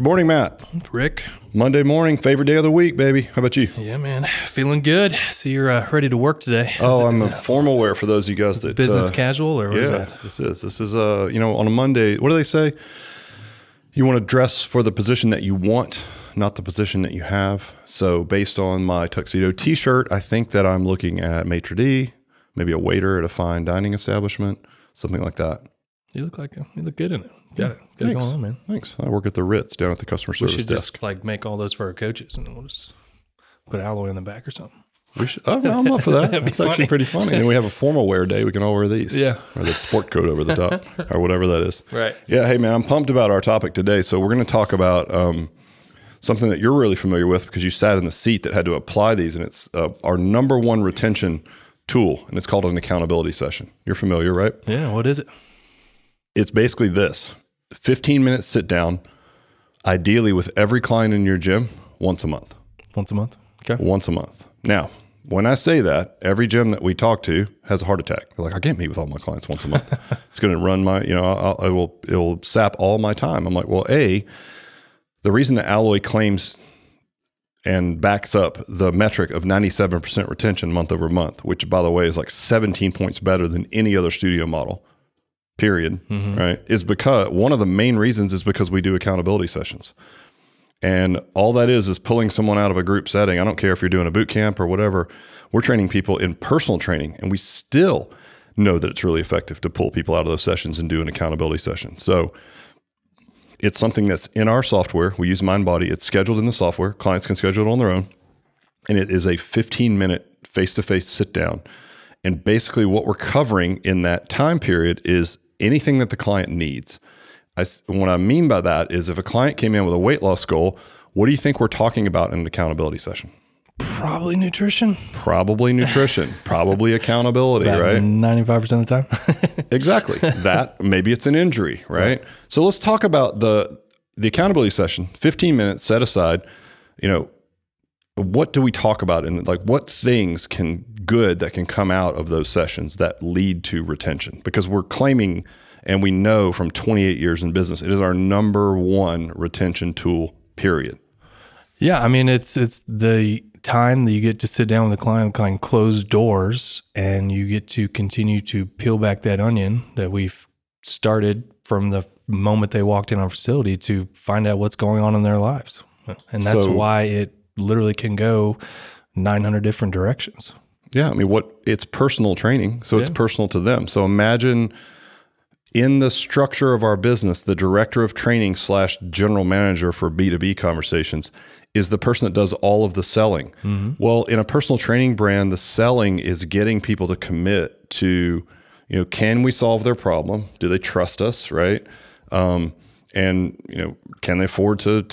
Good morning, Matt. Rick. Monday morning, favorite day of the week, baby. How about you? Yeah, man. Feeling good. So you're ready to work today. I'm a formal wear for those of you guys that business casual, or what is that? This is on a Monday. What do they say? You want to dress for the position that you want, not the position that you have. So based on my tuxedo T-shirt, I think that I'm looking at maitre d', maybe a waiter at a fine dining establishment, something like that. You look good in it. Got it going on, man. Thanks. I work at the Ritz down at the customer service desk. We should just make all those for our coaches, and we'll just put alloy in the back or something. We should. Oh, no, I'm up for that. It's actually pretty funny. And we have a formal wear day. We can all wear these. Yeah. Or the sport coat over the top or whatever that is. Right. Yeah. Hey, man, I'm pumped about our topic today. So we're going to talk about something that you're really familiar with because you sat in the seat that had to apply these. And it's our number one retention tool. And it's called an accountability session. You're familiar, right? Yeah. What is it? It's basically this. 15 minutes sit down, ideally with every client in your gym once a month. Once a month? Okay. Once a month. Now, when I say that, every gym that we talk to has a heart attack. They're like, I can't meet with all my clients once a month. It's going to run my, it will sap all my time. I'm like, well, the reason that Alloy claims and backs up the metric of 97% retention month over month, which by the way is like 17 points better than any other studio model, period, right, is because one of the main reasons is because we do accountability sessions. And all that is pulling someone out of a group setting. I don't care if you're doing a boot camp or whatever. We're training people in personal training, and we still know that it's really effective to pull people out of those sessions and do an accountability session. So it's something that's in our software. We use MindBody. It's scheduled in the software. Clients can schedule it on their own. And it is a 15-minute face-to-face sit-down. And basically what we're covering in that time period is anything that the client needs. What I mean by that is if a client came in with a weight loss goal, what do you think we're talking about in an accountability session? Probably nutrition. Probably nutrition. Probably accountability, right? 95% of the time. Exactly. That, maybe it's an injury, right? So let's talk about the accountability session, 15 minutes set aside. What do we talk about and what things that can come out of those sessions that lead to retention? Because we're claiming, and we know from 28 years in business, it is our number one retention tool, period. Yeah. I mean, it's the time that you get to sit down with the client behind closed doors, and you get to continue to peel back that onion that we've started from the moment they walked in our facility to find out what's going on in their lives. And that's why it literally can go 900 different directions. Yeah. I mean, it's personal training. So it's personal to them. So imagine in the structure of our business, the director of training / general manager for B2B conversations is the person that does all of the selling. Well, in a personal training brand, the selling is getting people to commit to, can we solve their problem? Do they trust us? Right. And can they afford to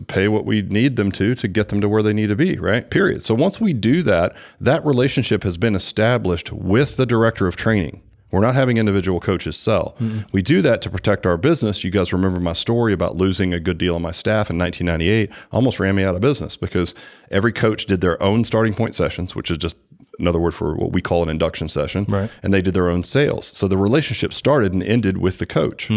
pay what we need them to get them to where they need to be, right? Period. So once we do that, that relationship has been established with the director of training. We're not having individual coaches sell. We do that to protect our business. You guys remember my story about losing a good deal of my staff in 1998, almost ran me out of business because every coach did their own starting point sessions, which is just another word for what we call an induction session. Right. And they did their own sales. So the relationship started and ended with the coach.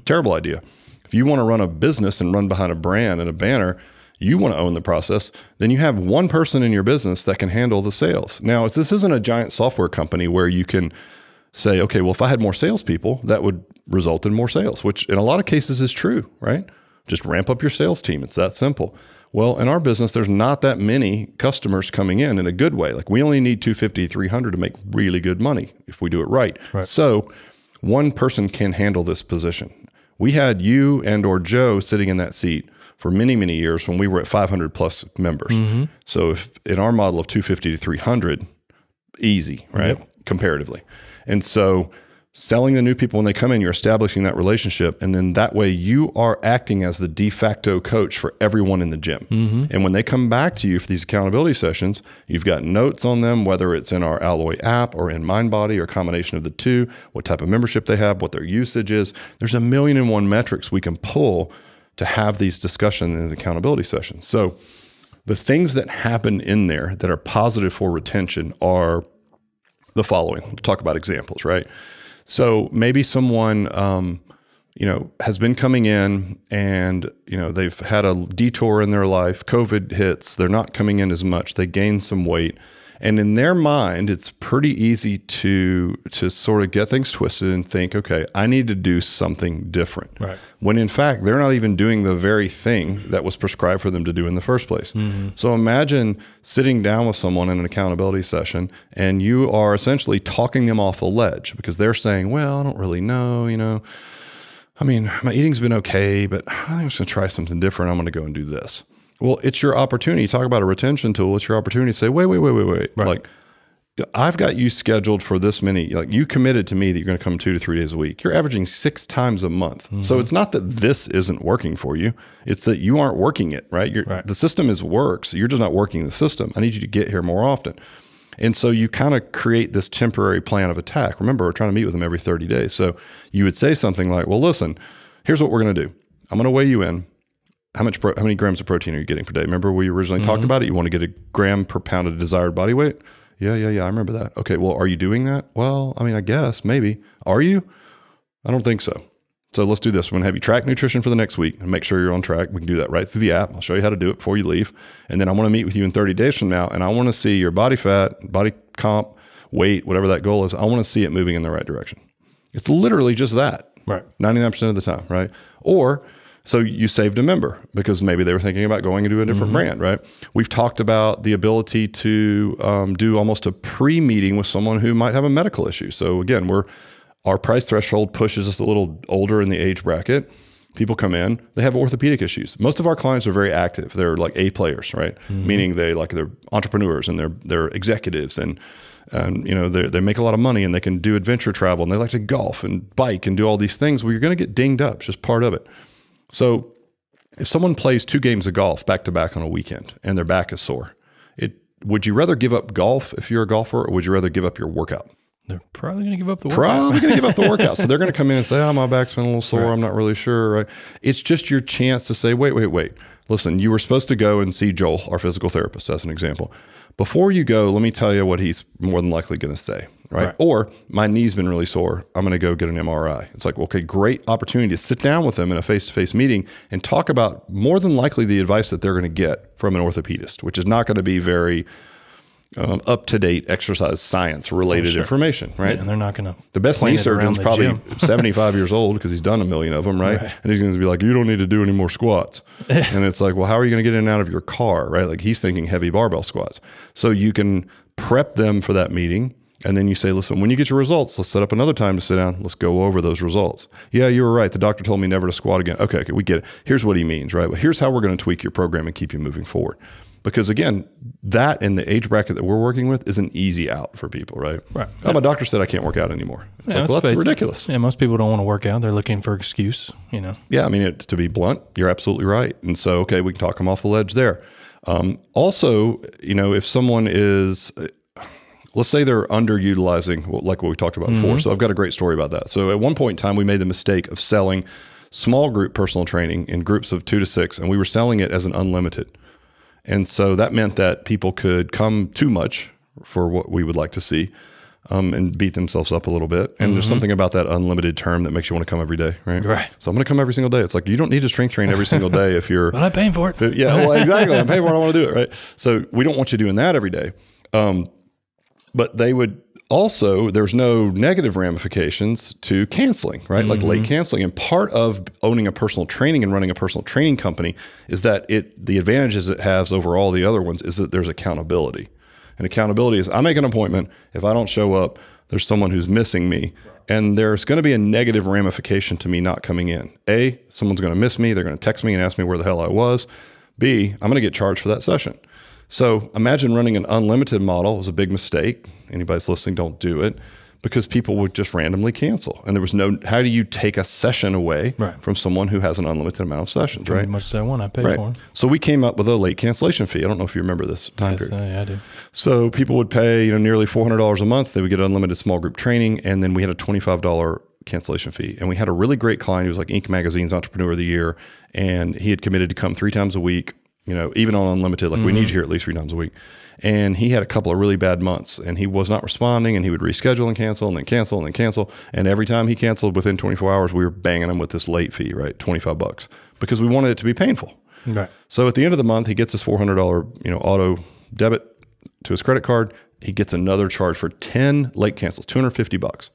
Terrible idea. If you want to run a business and run behind a brand and a banner, you want to own the process, then you have one person in your business that can handle the sales. Now, this isn't a giant software company where you can say, okay, well, if I had more salespeople, that would result in more sales, which in a lot of cases is true, right? Just ramp up your sales team. It's that simple. Well, in our business, there's not that many customers coming in a good way. We only need 250, 300 to make really good money if we do it right. So one person can handle this position. We had you and or Joe sitting in that seat for many, many years when we were at 500 plus members. So if in our model of 250 to 300, easy, right? Comparatively. And so selling the new people when they come in, you're establishing that relationship. And then that way you are acting as the de facto coach for everyone in the gym. And when they come back to you for these accountability sessions, you've got notes on them, whether it's in our Alloy app or in MindBody or a combination of the two, what type of membership they have, what their usage is. There's 1,000,001 metrics we can pull to have these discussions in the accountability sessions. So the things that happen in there that are positive for retention are the following. We'll talk about examples, right? So maybe someone, has been coming in and, they've had a detour in their life. COVID hits. They're not coming in as much. They gain some weight. And in their mind, it's pretty easy to sort of get things twisted and think, okay, I need to do something different. Right. When in fact, they're not even doing the very thing that was prescribed for them to do in the first place. So imagine sitting down with someone in an accountability session and you are essentially talking them off the ledge because they're saying, well, I don't really know, I mean, my eating's been okay, but I think I'm just gonna try something different. I'm gonna go and do this. Well, it's your opportunity. Talk about a retention tool. It's your opportunity to say, wait. Right. Like, I've got you scheduled for this many, like you committed to me that you're going to come 2 to 3 days a week. You're averaging 6 times a month. So it's not that this isn't working for you. It's that you aren't working it, right? The system works. You're just not working the system. I need you to get here more often. And so you kind of create this temporary plan of attack. Remember, we're trying to meet with them every 30 days. So you would say something like, well, listen, here's what we're going to do. I'm going to weigh you in. How many grams of protein are you getting per day? Remember we originally talked about it? You want to get a gram per pound of desired body weight? Yeah. I remember that. Okay. Well, are you doing that? Well, I mean, I guess maybe. Are you? I don't think so. So let's do this. We're going to have you track nutrition for the next week and make sure you're on track. We can do that right through the app. I'll show you how to do it before you leave. And then I want to meet with you in 30 days from now. And I want to see your body fat, body comp, weight, whatever that goal is. I want to see it moving in the right direction. It's literally just that. Right. 99% of the time. Right. Or, so you saved a member because maybe they were thinking about going into a different brand, right? We've talked about the ability to do almost a pre-meeting with someone who might have a medical issue. So again, our price threshold pushes us a little older in the age bracket. People come in, they have orthopedic issues. Most of our clients are very active. They're like A players, right? Meaning they're entrepreneurs and they're executives and they make a lot of money and they can do adventure travel and they like to golf and bike and do all these things. Well, you're going to get dinged up. It's just part of it. So if someone plays 2 games of golf back to back on a weekend and their back is sore, would you rather give up golf if you're a golfer or would you rather give up your workout? They're probably going to give up the workout. Probably going to give up the workout. So they're going to come in and say, oh, my back's been a little sore. Right. I'm not really sure. Right? It's just your chance to say, wait. Listen, you were supposed to go and see Joel, our physical therapist, as an example. Before you go, let me tell you what he's more than likely going to say, right? Or my knee's been really sore. I'm going to go get an MRI. It's like, okay, great opportunity to sit down with them in a face-to-face meeting and talk about more than likely the advice that they're going to get from an orthopedist, which is not going to be very up-to-date exercise science related information, right? Yeah, and they're not going to. The best knee surgeon's probably 75 years old because he's done a million of them, right? And he's going to be like, you don't need to do any more squats. And it's like, well, how are you going to get in and out of your car, right? Like he's thinking heavy barbell squats. So you can prep them for that meeting. And then you say, listen, when you get your results, let's set up another time to sit down. Let's go over those results. Yeah, you were right. The doctor told me never to squat again. Okay, we get it. Here's what he means, right? Well, here's how we're going to tweak your program and keep you moving forward. Because again, that in the age bracket that we're working with is an easy out for people, right? Right. Oh, my doctor said I can't work out anymore. It's like, well, that's ridiculous. Yeah, most people don't want to work out. They're looking for excuse, Yeah, I mean, to be blunt, you're absolutely right. And so, okay, we can talk them off the ledge there. Also, if someone is, let's say they're underutilizing, like what we talked about before. So I've got a great story about that. So at one point in time, we made the mistake of selling small group personal training in groups of 2 to 6, and we were selling it as an unlimited. And so that meant that people could come too much for what we would like to see and beat themselves up a little bit. And there's something about that unlimited term that makes you want to come every day, right? Right. So I'm going to come every single day. It's like, you don't need to strength train every single day if you're... Well, I'm paying for it. Yeah, well, exactly. I'm paying for it. I want to do it, right? So we don't want you doing that every day. But they would also, there's no negative ramifications to canceling, right? Like late canceling. And part of owning a personal training and running a personal training company is that the advantages it has over all the other ones is that there's accountability. And accountability is, I make an appointment. If I don't show up, there's someone who's missing me. And there's going to be a negative ramification to me not coming in. A, someone's going to miss me. They're going to text me and ask me where the hell I was. B, I'm going to get charged for that session. So imagine running an unlimited model was a big mistake. Anybody's listening, don't do it, because people would just randomly cancel. And there was no, how do you take a session away from someone who has an unlimited amount of sessions, right? Pretty much that one I paid for. So we came up with a late cancellation fee. I don't know if you remember this time period. Yeah, I do. So people would pay, nearly $400 a month. They would get unlimited small group training. And then we had a $25 cancellation fee. And we had a really great client. He was like Inc. Magazine's Entrepreneur of the Year. And he had committed to come 3 times a week. even on unlimited, like we need you here at least 3 times a week. And he had a couple of really bad months and he was not responding, and he would reschedule and cancel and then cancel and then cancel. And every time he canceled within 24 hours, we were banging him with this late fee, right? $25, because we wanted it to be painful. Right. So at the end of the month, he gets his $400, auto debit to his credit card. He gets another charge for 10 late cancels, $250.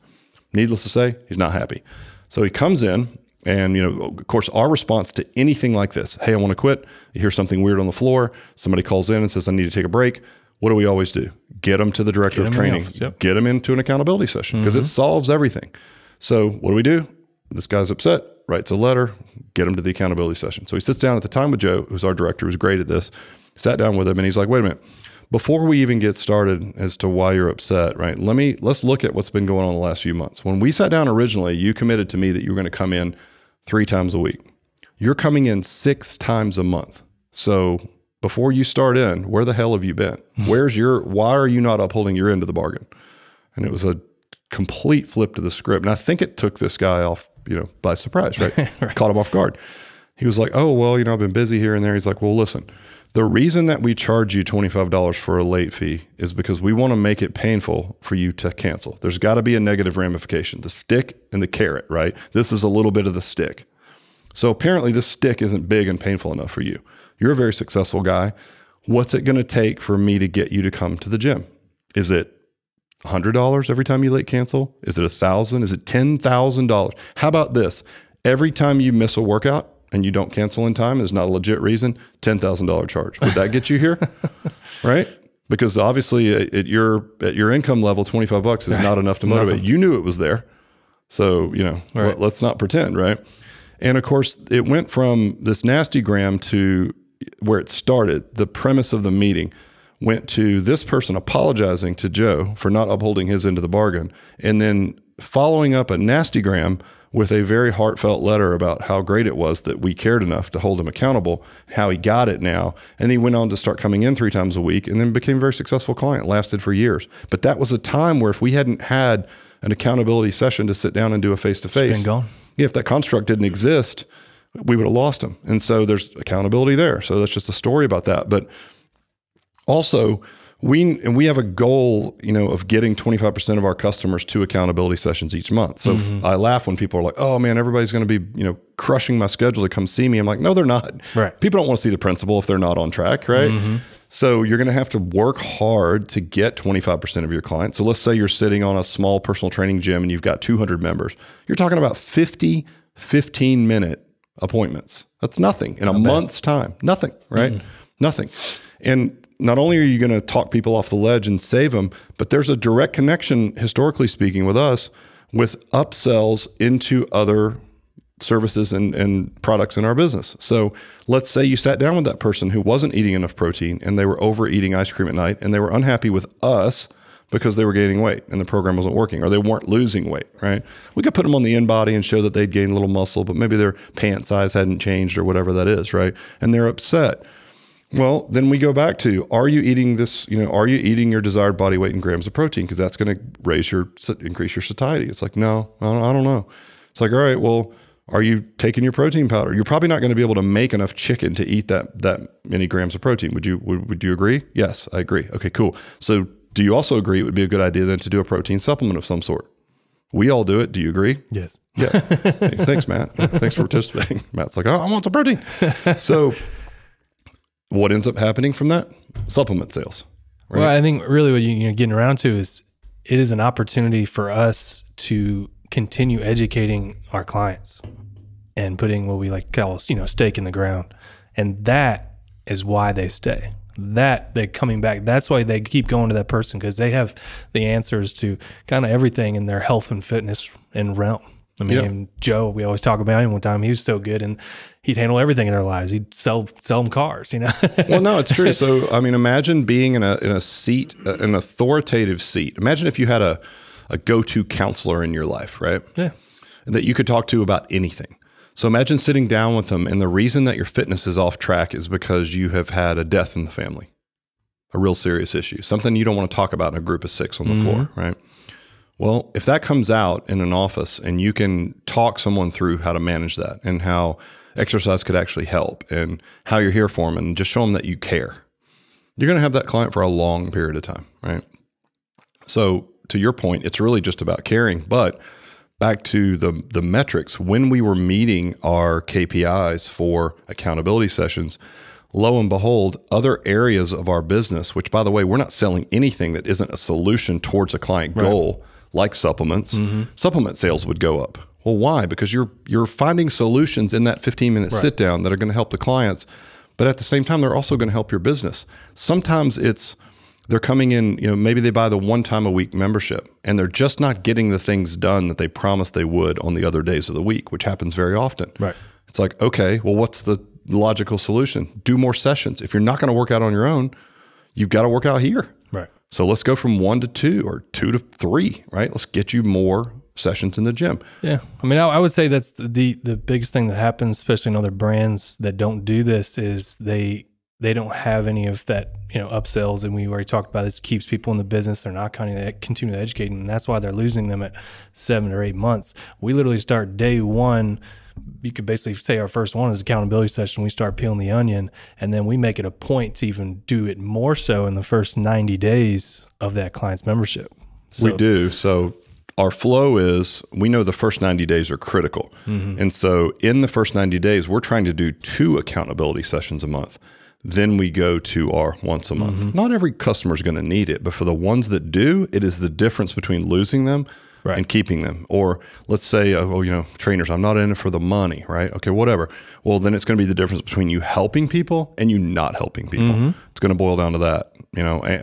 Needless to say, he's not happy. So he comes in and, of course, our response to anything like this, hey, I want to quit. You hear something weird on the floor. Somebody calls in and says, I need to take a break. What do we always do? Get them to the director of training, get them into an accountability session, because it solves everything. So what do? This guy's upset, writes a letter, get him to the accountability session. So he sits down at the time with Joe, who's our director, who's great at this, sat down with him, and he's like, wait a minute, before we even get started as to why you're upset, right? Let's look at what's been going on the last few months. When we sat down originally, you committed to me that you were going to come in 3 times a week. You're coming in 6 times a month. So before you start in, where the hell have you been? Why are you not upholding your end of the bargain? And it was a complete flip to the script. And I think it took this guy off, by surprise, right? Right. Caught him off guard. He was like, oh, well, I've been busy here and there. He's like, well, listen, the reason that we charge you $25 for a late fee is because we want to make it painful for you to cancel. There's got to be a negative ramification, the stick and the carrot, right? This is a little bit of the stick. So apparently this stick isn't big and painful enough for you. You're a very successful guy. What's it going to take for me to get you to come to the gym? Is it $100 every time you late cancel? Is it $1,000? Is it $10,000? How about this? Every time you miss a workout and you don't cancel in time, there's not a legit reason, $10,000 charge. Would that get you here? Right? Because obviously at your income level, $25 is not enough to motivate. You knew it was there. So, let's not pretend, right? And of course, it went from this nasty gram to where it started. The premise of the meeting went to this person apologizing to Joe for not upholding his end of the bargain, and then following up a nasty gram with a very heartfelt letter about how great it was that we cared enough to hold him accountable, how he got it now. And he went on to start coming in 3 times a week and then became a very successful client, lasted for years. But that was a time where if we hadn't had an accountability session to sit down and do a face-to-face, it's been gone. Yeah, if that construct didn't exist, we would have lost him. And so there's accountability there. So that's just a story about that. But also, we have a goal, of getting 25% of our customers to accountability sessions each month. So I laugh when people are like, oh man, everybody's going to be, crushing my schedule to come see me. I'm like, no, they're not. Right. People don't want to see the principal if they're not on track, right? So you're going to have to work hard to get 25% of your clients. So let's say you're sitting on a small personal training gym and you've got 200 members. You're talking about 50 15-minute appointments. That's nothing in a month's time. Nothing, right? Nothing. And not only are you going to talk people off the ledge and save them, but there's a direct connection, historically speaking, with us with upsells into other services and products in our business. So let's say you sat down with that person who wasn't eating enough protein and they were overeating ice cream at night and they were unhappy with us because they were gaining weight and the program wasn't working, or they weren't losing weight, right? We could put them on the InBody and show that they'd gained a little muscle, but maybe their pant size hadn't changed or whatever that is, right? And they're upset. Well, then we go back to, are you eating this, are you eating your desired body weight in grams of protein? Because that's going to increase your satiety. It's like, no, I don't know. It's like, all right, well, are you taking your protein powder? You're probably not going to be able to make enough chicken to eat that many grams of protein. Would you agree? Yes, I agree. Okay, cool. So do you also agree it would be a good idea then to do a protein supplement of some sort? We all do it. Do you agree? Yes. Yeah. Thanks, Matt. Thanks for participating. Matt's like, oh, I want some protein. So what ends up happening from that? Supplement sales. Right? Well, I think really what you're getting around to is it is an opportunity for us to continue educating our clients and putting what we like to call, stake in the ground. And that is why they stay. That they're coming back. That's why they keep going to that person, because they have the answers to kind of everything in their health and fitness and realm. I mean, Joe, we always talk about him. One time he was so good and he'd handle everything in their lives. He'd sell them cars, Well, no, it's true. So, I mean, imagine being in a seat, an authoritative seat. Imagine if you had a go-to counselor in your life, right? Yeah. That you could talk to about anything. So imagine sitting down with them, and the reason that your fitness is off track is because you have had a death in the family, a real serious issue, something you don't want to talk about in a group of 6 on the floor, right? Well, if that comes out in an office and you can talk someone through how to manage that and how exercise could actually help and how you're here for them, and just show them that you care. You're going to have that client for a long period of time, right? So to your point, it's really just about caring. But back to the metrics, when we were meeting our KPIs for accountability sessions, lo and behold, other areas of our business, which by the way, we're not selling anything that isn't a solution towards a client goal, like supplements, supplement sales would go up. Well, why? Because you're finding solutions in that 15-minute sit down that are going to help the clients, but at the same time, they're also going to help your business. Sometimes they're coming in, maybe they buy the 1 time a week membership and they're just not getting the things done that they promised they would on the other days of the week, which happens very often. Right. It's like, okay, well, what's the logical solution? Do more sessions. If you're not going to work out on your own, you've got to work out here. Right. So let's go from 1 to 2 or 2 to 3, right? Let's get you more sessions in the gym. Yeah. I mean, I would say that's the biggest thing that happens, especially in other brands that don't do this, is they don't have any of that, upsells. And we already talked about this, keeps people in the business. They're not continuing to educate them. And that's why they're losing them at 7 or 8 months. We literally start day 1. You could basically say our first one is accountability session. We start peeling the onion, and then we make it a point to even do it more so in the first 90 days of that client's membership. So, we do. So our flow is, we know the first 90 days are critical. And so in the first 90 days, we're trying to do 2 accountability sessions a month. Then we go to our once a month. Not every customer is going to need it, but for the ones that do, it is the difference between losing them and keeping them. Or let's say, trainers, I'm not in it for the money, right? Okay, whatever. Well, then it's going to be the difference between you helping people and you not helping people. It's going to boil down to that,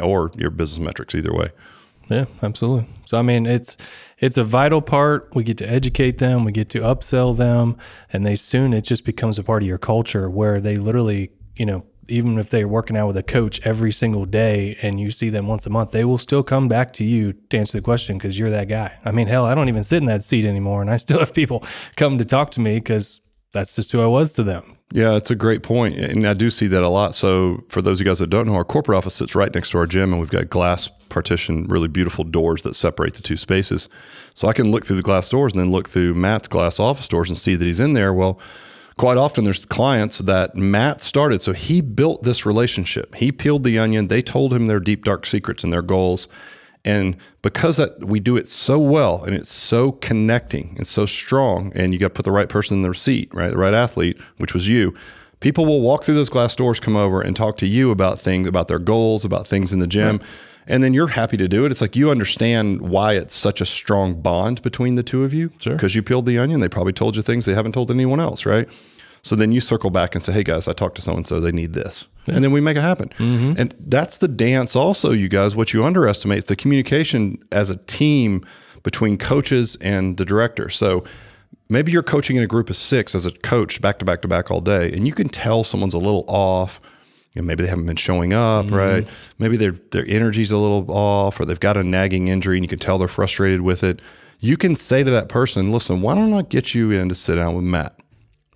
or your business metrics, either way. Yeah, absolutely. So, I mean, it's a vital part. We get to educate them. We get to upsell them. And it just becomes a part of your culture where they literally, even if they're working out with a coach every single day and you see them once a month, they will still come back to you to answer the question because you're that guy. I mean, hell, I don't even sit in that seat anymore, and I still have people come to talk to me because that's just who I was to them. Yeah, it's a great point. And I do see that a lot. So for those of you guys that don't know, our corporate office sits right next to our gym, and we've got glass partition, really beautiful doors that separate the 2 spaces. So I can look through the glass doors and then look through Matt's glass office doors and see that he's in there. Well, quite often there's clients that Matt started. So he built this relationship. He peeled the onion. They told him their deep, dark secrets and their goals. And because we do it so well and it's so connecting and so strong, and you got to put the right person in their seat, right? The right athlete, which was you. People will walk through those glass doors, come over and talk to you about things, about their goals, about things in the gym. Right. And then you're happy to do it. It's like you understand why it's such a strong bond between the 2 of you. Sure. Because you peeled the onion. They probably told you things they haven't told anyone else, right? So then you circle back and say, hey guys, I talked to so-and-so, they need this. Yeah. And then we make it happen. And that's the dance also, you guys. What you underestimate is the communication as a team between coaches and the director. So maybe you're coaching in a group of 6 as a coach back to back to back all day, and you can tell someone's a little off. Maybe they haven't been showing up, right? Maybe their energy's a little off, or they've got a nagging injury and you can tell they're frustrated with it. You can say to that person, listen, why don't I get you in to sit down with Matt?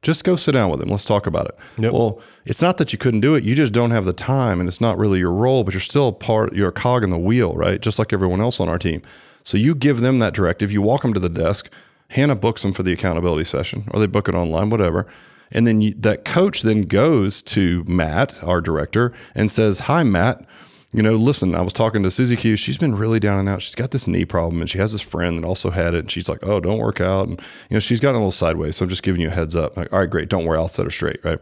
Just go sit down with him. Let's talk about it. Yep. Well, it's not that you couldn't do it. You just don't have the time, and it's not really your role, but you're still you're a cog in the wheel, right? Just like everyone else on our team. So you give them that directive. You walk them to the desk. Hannah books them for the accountability session, or they book it online, whatever. And then that coach then goes to Matt, our director, and says, hi, Matt. Listen, I was talking to Susie Q. She's been really down and out. She's got this knee problem, and she has this friend that also had it. And she's like, oh, don't work out. And, she's gotten a little sideways. So I'm just giving you a heads up. Like, all right, great. Don't worry. I'll set her straight. Right.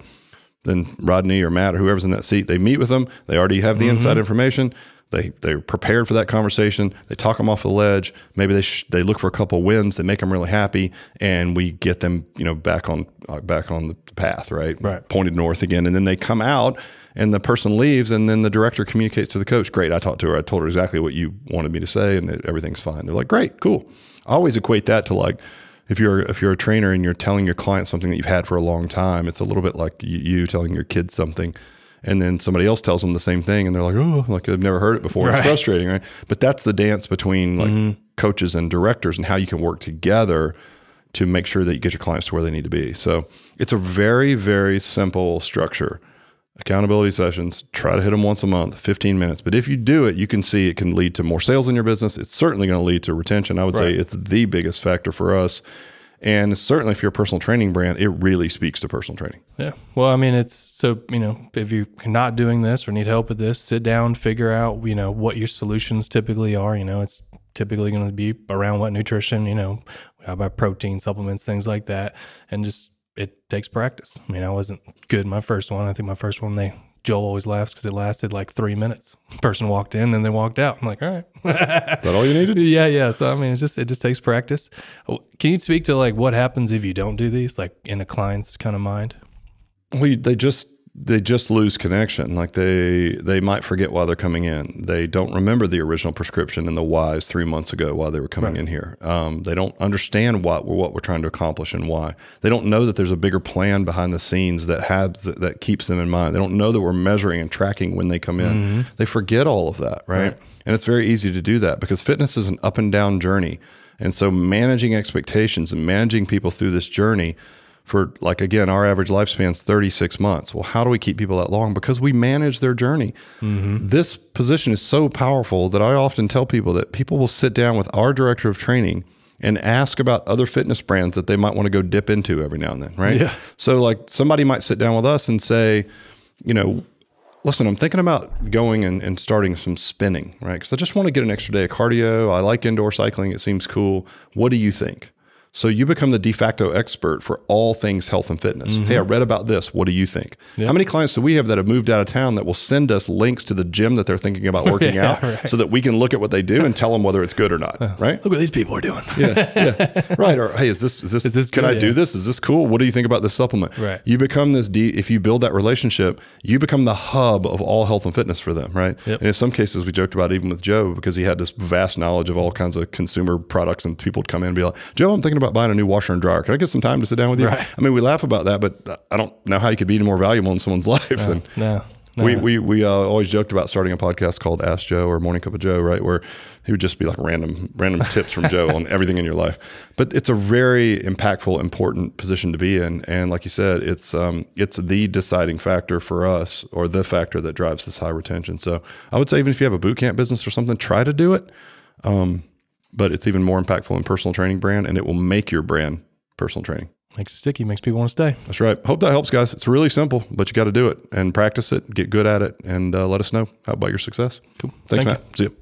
Then Rodney or Matt or whoever's in that seat, they meet with them. They already have the inside information. They're prepared for that conversation. They talk them off the ledge. Maybe they look for a couple of wins. They make them really happy, and we get them, back on the path, right? Pointed north again. And then they come out, and the person leaves, and then the director communicates to the coach. Great, I talked to her. I told her exactly what you wanted me to say, and everything's fine. They're like, great, cool. I always equate that to like, if you're a trainer and you're telling your client something that you've had for a long time, it's a little bit like you telling your kids something. And then somebody else tells them the same thing, and they're like, oh, like I've never heard it before. Right. It's frustrating, right? But that's the dance between like coaches and directors, and how you can work together to make sure that you get your clients to where they need to be. So it's a very, very simple structure. Accountability sessions, try to hit them once a month, 15 minutes. But if you do it, you can see it can lead to more sales in your business. It's certainly going to lead to retention. I would say it's the biggest factor for us. And certainly if you're a personal training brand, it really speaks to personal training. Yeah. Well, I mean, it's so, if you're not doing this or need help with this, sit down, figure out, what your solutions typically are. It's typically going to be around what nutrition, how about protein supplements, things like that. And just, it takes practice. I wasn't good in my first one. I think my first one, Joel always laughs because it lasted like 3 minutes. Person walked in, then they walked out. I'm like, all right. Is that all you needed? Yeah. So, it just takes practice. Can you speak to like what happens if you don't do these, like in a client's kind of mind? Well, they just lose connection. Like they might forget why they're coming in. They don't remember the original prescription and the whys 3 months ago while they were coming in here. They don't understand what we're trying to accomplish and why. They don't know that there's a bigger plan behind the scenes that keeps them in mind. They don't know that we're measuring and tracking when they come in. They forget all of that, right? And it's very easy to do that because fitness is an up and down journey. And so managing expectations and managing people through this journey for, like, again, our average lifespan's 36 months. Well, how do we keep people that long? Because we manage their journey. This position is so powerful that I often tell people that people will sit down with our director of training and ask about other fitness brands that they might want to go dip into every now and then, right? Yeah. So like somebody might sit down with us and say, listen, I'm thinking about going and starting some spinning, right? Because I just want to get an extra day of cardio. I like indoor cycling. It seems cool. What do you think? So you become the de facto expert for all things health and fitness. Hey, I read about this. What do you think? Yep. How many clients do we have that have moved out of town that will send us links to the gym that they're thinking about working out so that we can look at what they do and tell them whether it's good or not, right? Look what these people are doing. Right. Or, hey, is this can I do this? Is this cool? What do you think about this supplement? Right. You become if you build that relationship, you become the hub of all health and fitness for them, right? Yep. And in some cases, we joked about even with Joe because he had this vast knowledge of all kinds of consumer products, and people would come in and be like, Joe, I'm thinking about buying a new washer and dryer. Can I get some time to sit down with you? Right. We laugh about that, but I don't know how you could be more valuable in someone's life. No. We always joked about starting a podcast called Ask Joe or Morning Cup of Joe, right? Where he would just be like random tips from Joe on everything in your life. But it's a very impactful, important position to be in. And like you said, it's the deciding factor for us, or the factor that drives this high retention. So I would say even if you have a boot camp business or something, try to do it. But it's even more impactful in personal training brand, and it will make your brand personal training. Makes it sticky, makes people want to stay. That's right. Hope that helps, guys. It's really simple, but you got to do it and practice it, get good at it, and let us know how about your success. Cool. Thanks, Thank Matt. See you.